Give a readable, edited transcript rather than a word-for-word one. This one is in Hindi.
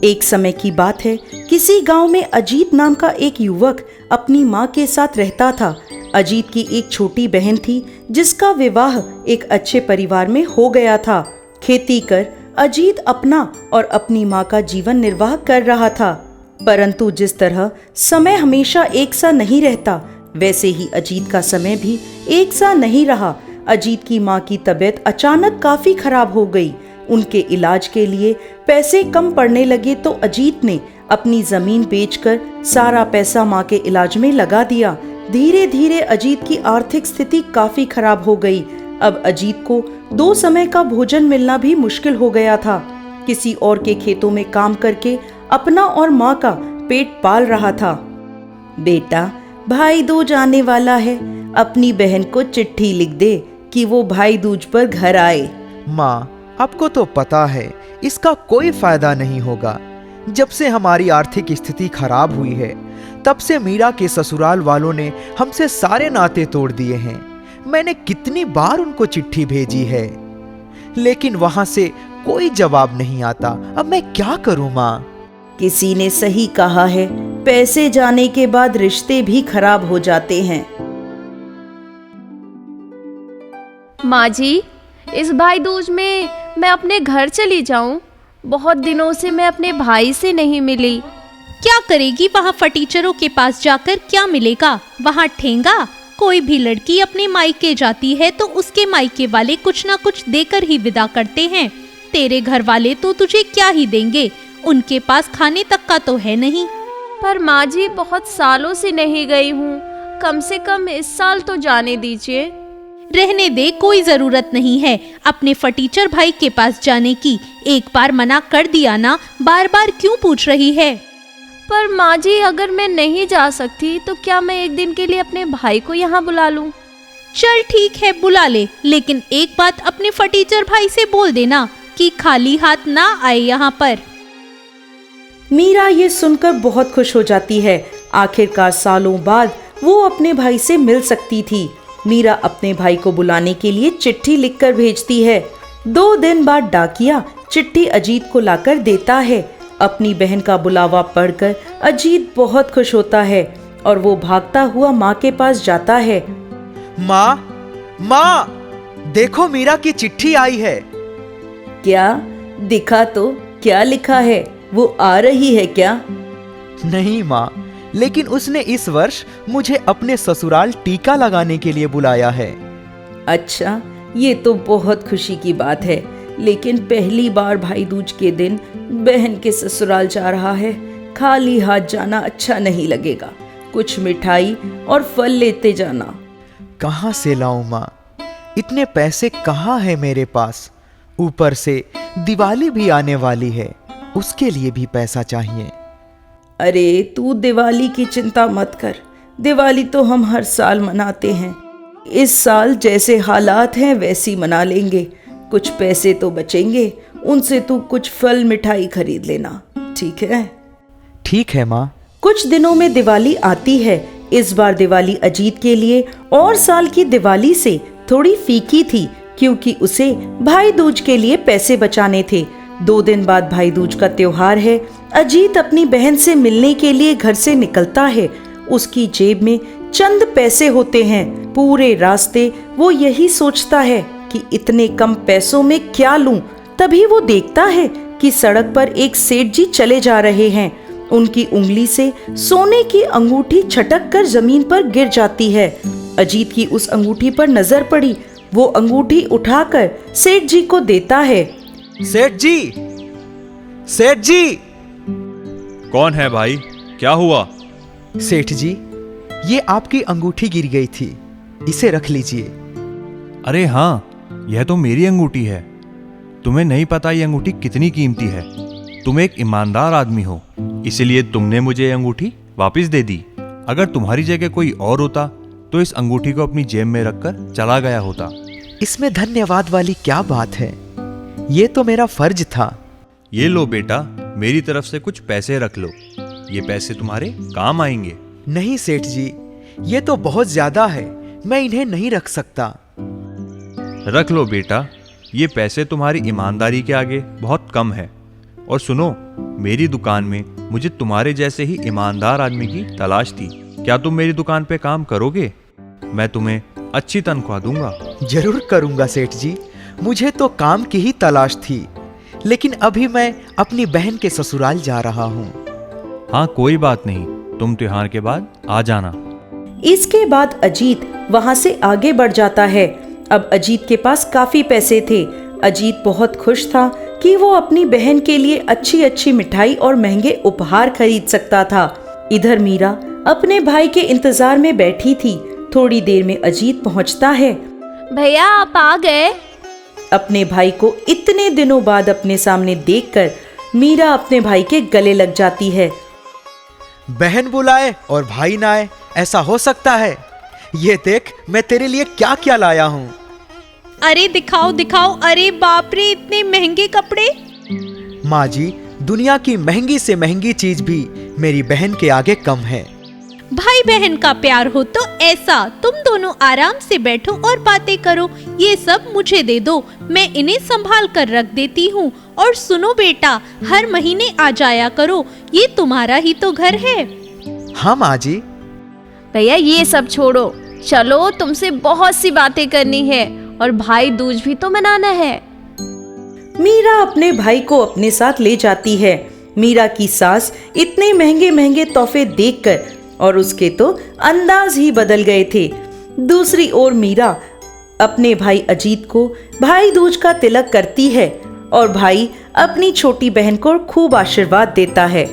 एक समय की बात है, किसी गांव में अजीत नाम का एक युवक अपनी माँ के साथ रहता था। अजीत की एक छोटी बहन थी जिसका विवाह एक अच्छे परिवार में हो गया था। खेती कर अजीत अपना और अपनी माँ का जीवन निर्वाह कर रहा था। परंतु जिस तरह समय हमेशा एक सा नहीं रहता, वैसे ही अजीत का समय भी एक सा नहीं रहा। अजीत की माँ की तबीयत अचानक काफी खराब हो गई। उनके इलाज के लिए पैसे कम पड़ने लगे तो अजीत ने अपनी जमीन बेचकर सारा पैसा माँ के इलाज में लगा दिया। धीरे धीरे अजीत की आर्थिक स्थिति काफी खराब हो गई। अब अजीत को 2 समय का भोजन मिलना भी मुश्किल हो गया था। किसी और के खेतों में काम करके अपना और माँ का पेट पाल रहा था। बेटा, भाई दूज आने वाला है, अपनी बहन को चिट्ठी लिख दे कि वो भाई दूज पर घर आए। माँ, आपको तो पता है इसका कोई फायदा नहीं होगा। जब से हमारी आर्थिक स्थिति खराब हुई है, तब से मीरा के ससुराल वालों ने हमसे सारे नाते तोड़ दिए हैं। मैंने कितनी बार उनको चिट्ठी भेजी है, लेकिन वहां से कोई जवाब नहीं आता। अब मैं क्या करूं माँ? किसी ने सही कहा है, पैसे जाने के बाद रिश्ते भी खराब हो जाते हैं। माँ जी, इस भाई दूज में मैं अपने घर चली जाऊं। बहुत दिनों से मैं अपने भाई से नहीं मिली। क्या करेगी वहाँ फटीचरों के पास जाकर? क्या मिलेगा वहाँ? ठेंगा। कोई भी लड़की अपने मायके जाती है तो उसके मायके वाले कुछ ना कुछ देकर ही विदा करते हैं। तेरे घर वाले तो तुझे क्या ही देंगे, उनके पास खाने तक का तो है नहीं। पर माँ जी, बहुत सालों से नहीं गई हूँ, कम से कम इस साल तो जाने दीजिए। रहने दे, कोई जरूरत नहीं है अपने फटीचर भाई के पास जाने की। एक बार मना कर दिया ना, बार बार क्यों पूछ रही है? पर माँ जी, अगर मैं नहीं जा सकती तो क्या मैं एक दिन के लिए अपने भाई को यहाँ बुला लूं? चल ठीक है, बुला ले, लेकिन एक बात अपने फटीचर भाई से बोल देना कि खाली हाथ ना आए यहाँ पर। मीरा ये सुनकर बहुत खुश हो जाती है। आखिरकार सालों बाद वो अपने भाई से मिल सकती थी। मीरा अपने भाई को बुलाने के लिए चिट्ठी लिखकर भेजती है। 2 दिन बाद डाकिया चिट्ठी अजीत को लाकर देता है। अपनी बहन का बुलावा पढ़कर अजीत बहुत खुश होता है और वो भागता हुआ माँ के पास जाता है। माँ, देखो मीरा की चिट्ठी आई है। क्या? दिखा तो, क्या लिखा है? वो आ रही है क्या? नहीं माँ, लेकिन उसने इस वर्ष मुझे अपने ससुराल टीका लगाने के लिए बुलाया है। अच्छा, ये तो बहुत खुशी की बात है, लेकिन पहली बार भाई दूज के दिन बहन के ससुराल जा रहा है। खाली हाथ जाना अच्छा नहीं लगेगा। कुछ मिठाई और फल लेते जाना। कहाँ से लाऊं माँ? इतने पैसे कहाँ है मेरे पास? ऊपर से दिवाली भी आने वाली है, उसके लिए भी पैसा चाहिए। अरे तू दिवाली की चिंता मत कर, दिवाली तो हम हर साल मनाते हैं। इस साल जैसे हालात हैं वैसी मना लेंगे। कुछ पैसे तो बचेंगे, उनसे तू कुछ फल मिठाई खरीद लेना, ठीक है? ठीक है माँ। कुछ दिनों में दिवाली आती है। इस बार दिवाली अजीत के लिए और साल की दिवाली से थोड़ी फीकी थी, क्योंकि उसे भाई दूज के लिए पैसे बचाने थे। 2 दिन बाद भाई दूज का त्योहार है। अजीत अपनी बहन से मिलने के लिए घर से निकलता है। उसकी जेब में चंद पैसे होते हैं। पूरे रास्ते वो यही सोचता है कि इतने कम पैसों में क्या लूं। तभी वो देखता है कि सड़क पर एक सेठ जी चले जा रहे हैं। उनकी उंगली से सोने की अंगूठी छटक कर जमीन पर गिर जाती है। अजीत की उस अंगूठी पर नजर पड़ी। वो अंगूठी उठाकर सेठ जी को देता है। सेठ जी! सेठ जी! कौन है भाई? क्या हुआ? सेठ जी, ये आपकी अंगूठी गिर गई थी, इसे रख लीजिए। अरे हाँ, यह तो मेरी अंगूठी है। तुम्हें नहीं पता ये अंगूठी कितनी कीमती है। तुम एक ईमानदार आदमी हो, इसलिए तुमने मुझे ये अंगूठी वापस दे दी। अगर तुम्हारी जगह कोई और होता तो इस अंगूठी को अपनी जेब में रखकर चला गया होता। इसमें धन्यवाद वाली क्या बात है? ये तो मेरा फर्ज था। ये लो बेटा, मेरी तरफ से कुछ पैसे रख लो, ये पैसे तुम्हारे काम आएंगे। नहीं सेठ जी, ये तो बहुत ज्यादा है, मैं इन्हें नहीं रख सकता। रख लो बेटा, ये पैसे तुम्हारी ईमानदारी के आगे बहुत कम है। और सुनो, मेरी दुकान में मुझे तुम्हारे जैसे ही ईमानदार आदमी की तलाश थी। क्या तुम मेरी दुकान पे काम करोगे? मैं तुम्हें अच्छी तनख्वाह दूंगा। जरूर करूंगा सेठ जी, मुझे तो काम की ही तलाश थी, लेकिन अभी मैं अपनी बहन के ससुराल जा रहा हूँ। हाँ, कोई बात नहीं, तुम त्योहार के बाद आ जाना। इसके बाद अजीत वहां से आगे बढ़ जाता है। अब अजीत के पास काफी पैसे थे। अजीत बहुत खुश था कि वो अपनी बहन के लिए अच्छी अच्छी मिठाई और महंगे उपहार खरीद सकता था। इधर मीरा अपने भाई के इंतजार में बैठी थी। थोड़ी देर में अजीत पहुंचता है। भैया आप आ गए? अपने भाई को इतने दिनों बाद अपने सामने देखकर मीरा अपने भाई के गले लग जाती है। बहन बुलाए और भाई ना आए, ऐसा हो सकता है? ये देख, मैं तेरे लिए क्या क्या लाया हूँ। अरे दिखाओ दिखाओ, अरे बाप रे, इतने महंगे कपड़े। माँ जी, दुनिया की महंगी से महंगी चीज भी मेरी बहन के आगे कम है। भाई बहन का प्यार हो तो ऐसा, तुम दोनों आराम से बैठो और बातें करो। ये सब मुझे दे दो, मैं इन्हें संभाल कर रख देती हूँ। और सुनो बेटा, हर महीने आ जाया करो, ये तुम्हारा ही तो घर है। हाँ माँ जी। भैया ये सब छोड़ो, चलो तुमसे बहुत सी बातें करनी है और भाई दूज भी तो मनाना है। मीरा अपने भाई को अपने साथ ले जाती है। मीरा की सास इतने महंगे महंगे तोहफे देखकर और उसके तो अंदाज ही बदल गए थे। दूसरी ओर मीरा अपने भाई अजीत को भाई दूज का तिलक करती है और भाई अपनी छोटी बहन को खूब आशीर्वाद देता है।